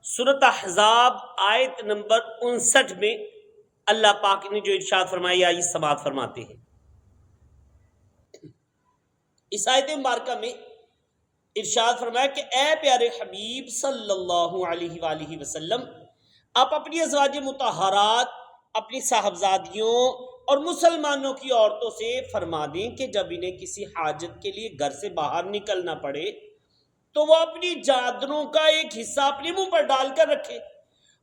سورۃ احزاب آیت نمبر 59 میں اللہ پاک نے جو ارشاد فرمایا یہ سماعت فرماتے ہیں۔ اس آیت مبارکہ میں ارشاد فرمایا کہ اے پیارے حبیب صلی اللہ علیہ وآلہ وسلم، آپ اپنی ازواج مطہرات، اپنی صاحبزادیوں اور مسلمانوں کی عورتوں سے فرما دیں کہ جب انہیں کسی حاجت کے لیے گھر سے باہر نکلنا پڑے تو وہ اپنی چادروں کا ایک حصہ اپنے منہ پر ڈال کر رکھے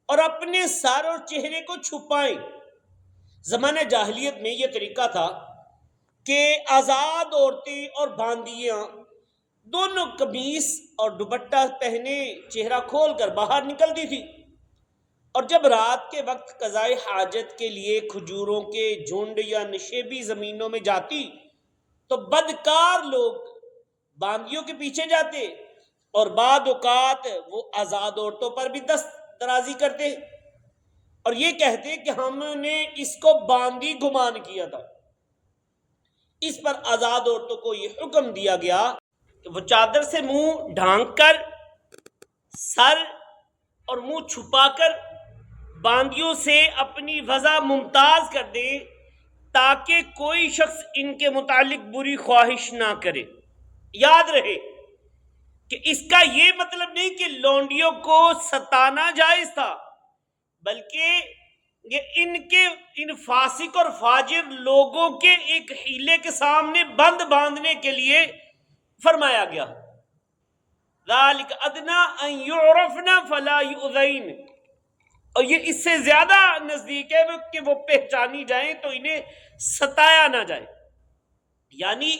اور اپنے سر اور چہرے کو چھپائیں۔ زمانہ جاہلیت میں یہ طریقہ تھا کہ آزاد عورتیں اور باندیاں دونوں قمیص اور دوپٹہ پہنے چہرہ کھول کر باہر نکلتی تھی، اور جب رات کے وقت قضائے حاجت کے لیے کھجوروں کے جھنڈ یا نشیبی زمینوں میں جاتی تو بدکار لوگ باندیوں کے پیچھے جاتے اور بعض اوقات وہ آزاد عورتوں پر بھی دست درازی کرتے اور یہ کہتے کہ ہم نے اس کو باندی گمان کیا تھا۔ اس پر آزاد عورتوں کو یہ حکم دیا گیا کہ وہ چادر سے منہ ڈھانک کر، سر اور منہ چھپا کر باندیوں سے اپنی وضع ممتاز کر دیں تاکہ کوئی شخص ان کے متعلق بری خواہش نہ کرے۔ یاد رہے کہ اس کا یہ مطلب نہیں کہ لونڈیوں کو ستانا جائز تھا، بلکہ یہ ان فاسق اور فاجر لوگوں کے ایک حیلے کے سامنے بند باندھنے کے لیے فرمایا گیا۔ ذالک ادنیٰ ان یعرفن فلا یؤذین، اور یہ اس سے زیادہ نزدیک ہے کہ وہ پہچانی جائیں تو انہیں ستایا نہ جائے۔ یعنی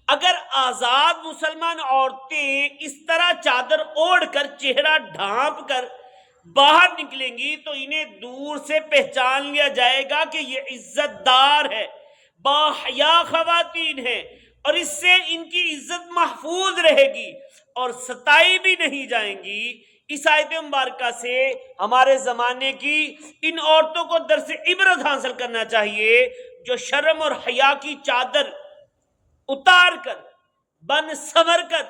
اگر آزاد مسلمان عورتیں اس طرح چادر اوڑھ کر چہرہ ڈھانپ کر باہر نکلیں گی تو انہیں دور سے پہچان لیا جائے گا کہ یہ عزت دار ہے، باحیا خواتین ہیں، اور اس سے ان کی عزت محفوظ رہے گی اور ستائی بھی نہیں جائیں گی۔ اس آیت مبارکہ سے ہمارے زمانے کی ان عورتوں کو درس عبرت حاصل کرنا چاہیے جو شرم اور حیا کی چادر اتار کر بن سنور کر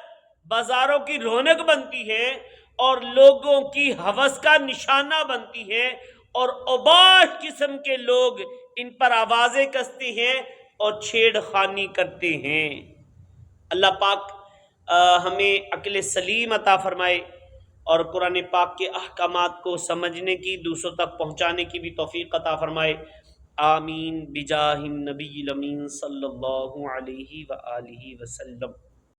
بازاروں کی رونق بنتی ہیں اور لوگوں کی ہوس کا نشانہ بنتی ہیں، اور اوباش قسم کے لوگ ان پر آوازیں کستے ہیں اور چھیڑ خانی کرتے ہیں۔ اللہ پاک ہمیں عقل سلیم عطا فرمائے اور قرآن پاک کے احکامات کو سمجھنے کی، دوسروں تک پہنچانے کی بھی توفیق عطا فرمائے۔ آمین بجاہ النبی الامین صلی اللہ علیہ وآلہ وسلم۔